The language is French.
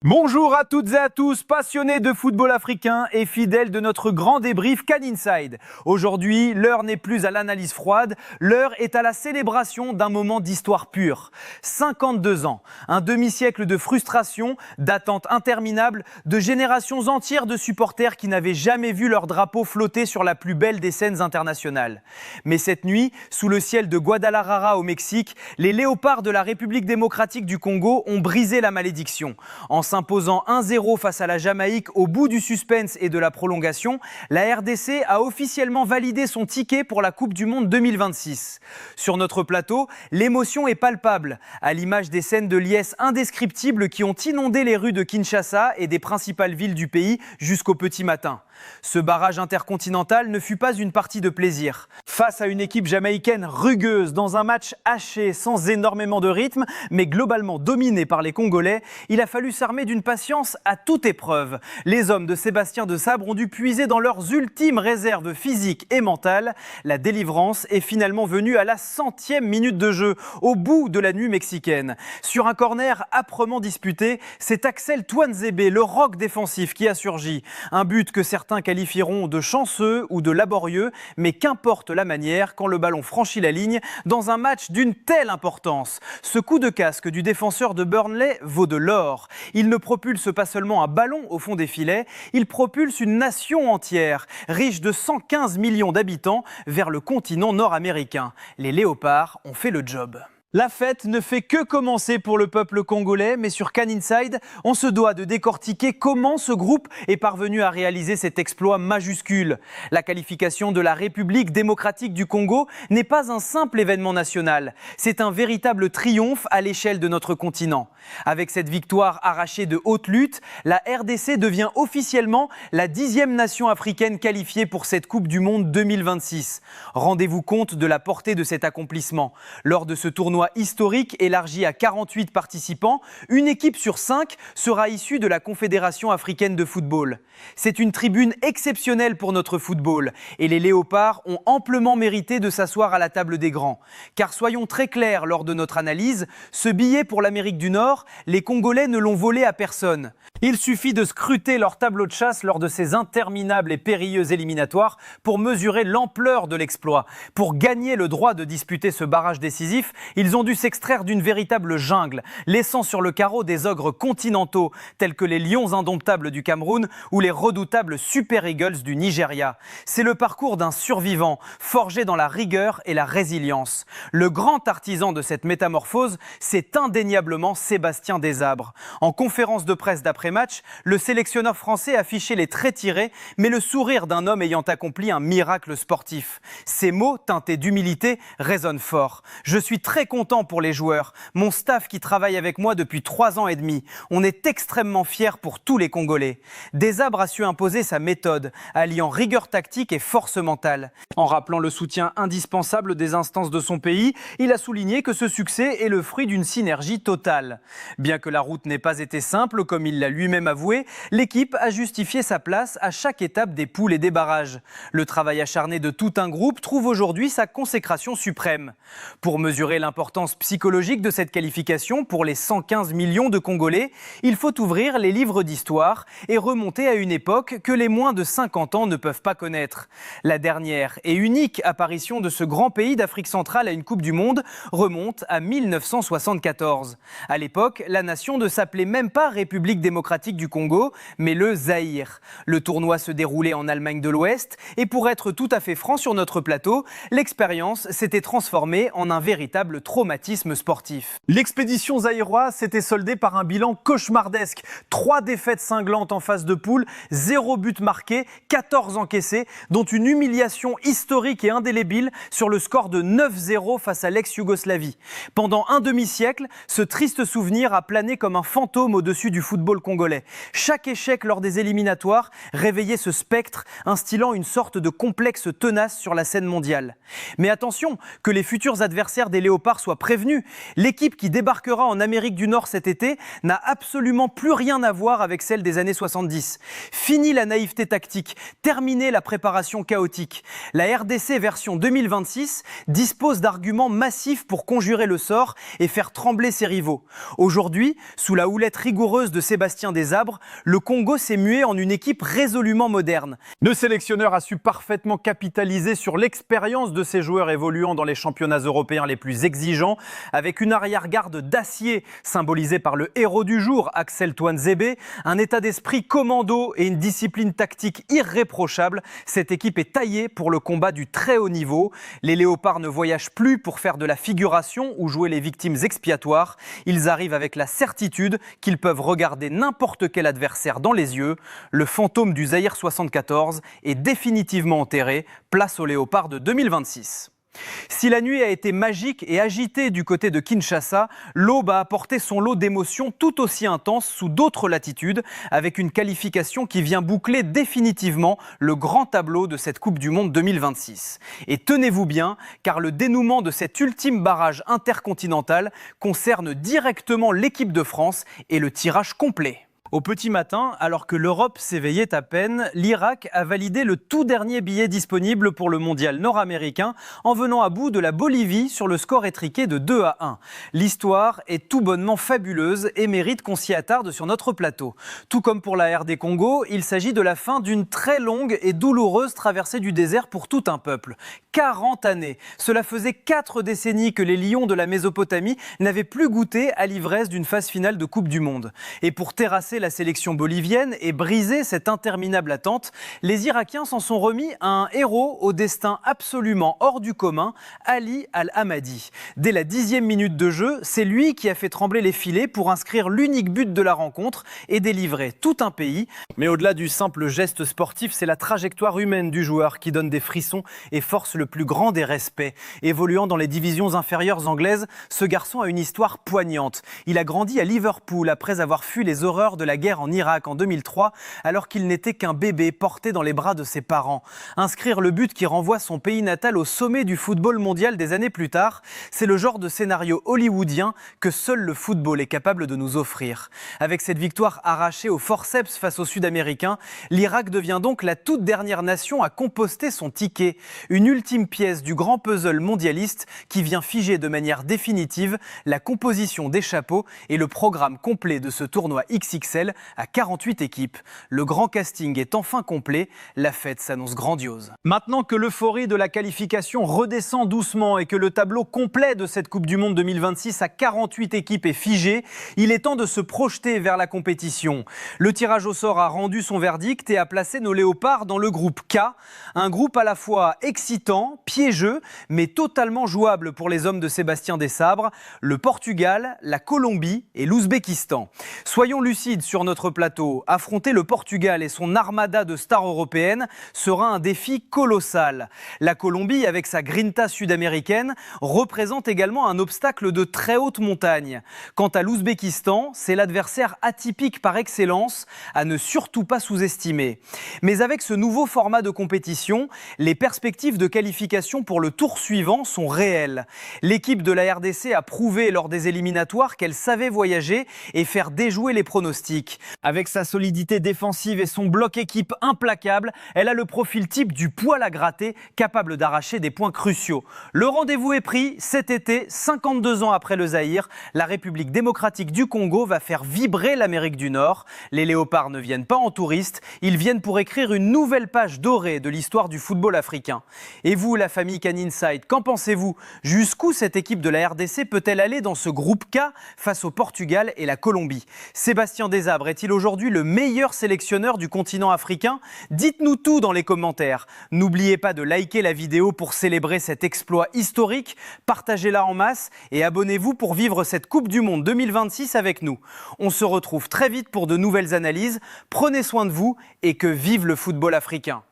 Bonjour à toutes et à tous, passionnés de football africain et fidèles de notre grand débrief CAN Inside. Aujourd'hui, l'heure n'est plus à l'analyse froide, l'heure est à la célébration d'un moment d'histoire pure. 52 ans, un demi-siècle de frustration, d'attentes interminables, de générations entières de supporters qui n'avaient jamais vu leur drapeau flotter sur la plus belle des scènes internationales. Mais cette nuit, sous le ciel de Guadalajara au Mexique, les léopards de la République démocratique du Congo ont brisé la malédiction. En s'imposant 1-0 face à la Jamaïque au bout du suspense et de la prolongation, la RDC a officiellement validé son ticket pour la Coupe du Monde 2026. Sur notre plateau, l'émotion est palpable, à l'image des scènes de liesse indescriptibles qui ont inondé les rues de Kinshasa et des principales villes du pays jusqu'au petit matin. Ce barrage intercontinental ne fut pas une partie de plaisir. Face à une équipe jamaïcaine rugueuse, dans un match haché, sans énormément de rythme, mais globalement dominé par les Congolais, il a fallu s'armer d'une patience à toute épreuve. Les hommes de Sébastien Desabre ont dû puiser dans leurs ultimes réserves physiques et mentales. La délivrance est finalement venue à la 100e minute de jeu, au bout de la nuit mexicaine. Sur un corner âprement disputé, c'est Axel Tuanzebe, le roc défensif, qui a surgi. Un but que certains qualifieront de chanceux ou de laborieux, mais qu'importe la manière quand le ballon franchit la ligne dans un match d'une telle importance. Ce coup de casque du défenseur de Burnley vaut de l'or. Il ne propulse pas seulement un ballon au fond des filets, il propulse une nation entière, riche de 115 millions d'habitants, vers le continent nord-américain. Les léopards ont fait le job. La fête ne fait que commencer pour le peuple congolais, mais sur CAN Inside, on se doit de décortiquer comment ce groupe est parvenu à réaliser cet exploit majuscule. La qualification de la République démocratique du Congo n'est pas un simple événement national, c'est un véritable triomphe à l'échelle de notre continent. Avec cette victoire arrachée de haute lutte, la RDC devient officiellement la 10e nation africaine qualifiée pour cette Coupe du Monde 2026. Rendez-vous compte de la portée de cet accomplissement. Lors de ce tournoi historique élargi à 48 participants, une équipe sur 5 sera issue de la Confédération africaine de football. C'est une tribune exceptionnelle pour notre football et les léopards ont amplement mérité de s'asseoir à la table des grands. Car soyons très clairs lors de notre analyse, ce billet pour l'Amérique du Nord, les Congolais ne l'ont volé à personne. Il suffit de scruter leur tableau de chasse lors de ces interminables et périlleux éliminatoires pour mesurer l'ampleur de l'exploit. Pour gagner le droit de disputer ce barrage décisif, ils ont dû s'extraire d'une véritable jungle, laissant sur le carreau des ogres continentaux tels que les lions indomptables du Cameroun ou les redoutables Super Eagles du Nigeria. C'est le parcours d'un survivant, forgé dans la rigueur et la résilience. Le grand artisan de cette métamorphose, c'est indéniablement Sébastien Desabre. En conférence de presse d'après-match, le sélectionneur français affichait les traits tirés, mais le sourire d'un homme ayant accompli un miracle sportif. Ces mots, teintés d'humilité, résonnent fort. Je suis très content pour les joueurs, mon staff qui travaille avec moi depuis 3 ans et demi. On est extrêmement fiers pour tous les Congolais. Desabre a su imposer sa méthode, alliant rigueur tactique et force mentale. En rappelant le soutien indispensable des instances de son pays, il a souligné que ce succès est le fruit d'une synergie totale. Bien que la route n'ait pas été simple, comme il l'a lui-même avoué, l'équipe a justifié sa place à chaque étape des poules et des barrages. Le travail acharné de tout un groupe trouve aujourd'hui sa consécration suprême. Pour mesurer l'importance psychologique de cette qualification pour les 115 millions de Congolais, il faut ouvrir les livres d'histoire et remonter à une époque que les moins de 50 ans ne peuvent pas connaître. La dernière et unique apparition de ce grand pays d'Afrique centrale à une Coupe du Monde remonte à 1974. À l'époque, la nation ne s'appelait même pas République démocratique du Congo, mais le Zaïre. Le tournoi se déroulait en Allemagne de l'Ouest et pour être tout à fait franc sur notre plateau, l'expérience s'était transformée en un véritable traumatisme sportif. L'expédition zaïroise s'était soldée par un bilan cauchemardesque. 3 défaites cinglantes en phase de poule, 0 but marqué, 14 encaissés, dont une humiliation historique et indélébile sur le score de 9-0 face à l'ex-Yougoslavie. Pendant un demi-siècle, ce triste souvenir a plané comme un fantôme au-dessus du football congolais. Chaque échec lors des éliminatoires réveillait ce spectre, instillant une sorte de complexe tenace sur la scène mondiale. Mais attention, que les futurs adversaires des Léopards soient prévenus. L'équipe qui débarquera en Amérique du Nord cet été n'a absolument plus rien à voir avec celle des années 70. Fini la naïveté tactique, terminée la préparation chaotique. La RDC version 2026 dispose d'arguments massifs pour conjurer le sort et faire trembler ses rivaux. Aujourd'hui, sous la houlette rigoureuse de Sébastien Sébastien Desabre, le Congo s'est mué en une équipe résolument moderne. Le sélectionneur a su parfaitement capitaliser sur l'expérience de ses joueurs évoluant dans les championnats européens les plus exigeants, avec une arrière-garde d'acier symbolisée par le héros du jour, Axel Tuanzebe, un état d'esprit commando et une discipline tactique irréprochable. Cette équipe est taillée pour le combat du très haut niveau. Les Léopards ne voyagent plus pour faire de la figuration ou jouer les victimes expiatoires. Ils arrivent avec la certitude qu'ils peuvent regarder n'importe quel adversaire dans les yeux. Le fantôme du Zaïre 74 est définitivement enterré. Place aux Léopards de 2026. Si la nuit a été magique et agitée du côté de Kinshasa, l'aube a apporté son lot d'émotions tout aussi intenses sous d'autres latitudes, avec une qualification qui vient boucler définitivement le grand tableau de cette Coupe du Monde 2026. Et tenez-vous bien, car le dénouement de cet ultime barrage intercontinental concerne directement l'équipe de France et le tirage complet. Au petit matin, alors que l'Europe s'éveillait à peine, l'Irak a validé le tout dernier billet disponible pour le mondial nord-américain en venant à bout de la Bolivie sur le score étriqué de 2-1. L'histoire est tout bonnement fabuleuse et mérite qu'on s'y attarde sur notre plateau. Tout comme pour la RD Congo, il s'agit de la fin d'une très longue et douloureuse traversée du désert pour tout un peuple. 40 années. Cela faisait 4 décennies que les lions de la Mésopotamie n'avaient plus goûté à l'ivresse d'une phase finale de Coupe du Monde. Et pour terrasser la sélection bolivienne et briser cette interminable attente, les Irakiens s'en sont remis à un héros au destin absolument hors du commun, Ali Al-Hamadi. Dès la 10e minute de jeu, c'est lui qui a fait trembler les filets pour inscrire l'unique but de la rencontre et délivrer tout un pays. Mais au-delà du simple geste sportif, c'est la trajectoire humaine du joueur qui donne des frissons et force le plus grand des respects. Évoluant dans les divisions inférieures anglaises, ce garçon a une histoire poignante. Il a grandi à Liverpool après avoir fui les horreurs de la guerre en Irak en 2003, alors qu'il n'était qu'un bébé porté dans les bras de ses parents. Inscrire le but qui renvoie son pays natal au sommet du football mondial des années plus tard, c'est le genre de scénario hollywoodien que seul le football est capable de nous offrir. Avec cette victoire arrachée au forceps face aux Sud-Américains, l'Irak devient donc la toute dernière nation à composter son ticket. Une ultime pièce du grand puzzle mondialiste qui vient figer de manière définitive la composition des chapeaux et le programme complet de ce tournoi XXL à 48 équipes. Le grand casting est enfin complet, la fête s'annonce grandiose. Maintenant que l'euphorie de la qualification redescend doucement et que le tableau complet de cette Coupe du Monde 2026 à 48 équipes est figé, il est temps de se projeter vers la compétition. Le tirage au sort a rendu son verdict et a placé nos Léopards dans le groupe K, un groupe à la fois excitant, piégeux, mais totalement jouable pour les hommes de Sébastien Desabre, le Portugal, la Colombie et l'Ouzbékistan. Soyons lucides sur notre plateau, affronter le Portugal et son armada de stars européennes sera un défi colossal. La Colombie, avec sa grinta sud-américaine, représente également un obstacle de très haute montagne. Quant à l'Ouzbékistan, c'est l'adversaire atypique par excellence, à ne surtout pas sous-estimer. Mais avec ce nouveau format de compétition, les perspectives de qualification pour le tour suivant sont réelles. L'équipe de la RDC a prouvé lors des éliminatoires qu'elle savait voyager et faire déjouer les pronostics. Avec sa solidité défensive et son bloc équipe implacable, elle a le profil type du poil à gratter, capable d'arracher des points cruciaux. Le rendez-vous est pris cet été, 52 ans après le Zaïre. La République démocratique du Congo va faire vibrer l'Amérique du Nord. Les Léopards ne viennent pas en touristes, ils viennent pour écrire une nouvelle page dorée de l'histoire du football africain. Et vous, la famille CanInside, qu'en pensez-vous? Jusqu'où cette équipe de la RDC peut-elle aller dans ce groupe K face au Portugal et la Colombie? Sébastien Desabre est-il aujourd'hui le meilleur sélectionneur du continent africain? Dites-nous tout dans les commentaires. N'oubliez pas de liker la vidéo pour célébrer cet exploit historique, partagez-la en masse et abonnez-vous pour vivre cette Coupe du Monde 2026 avec nous. On se retrouve très vite pour de nouvelles analyses. Prenez soin de vous et que vive le football africain.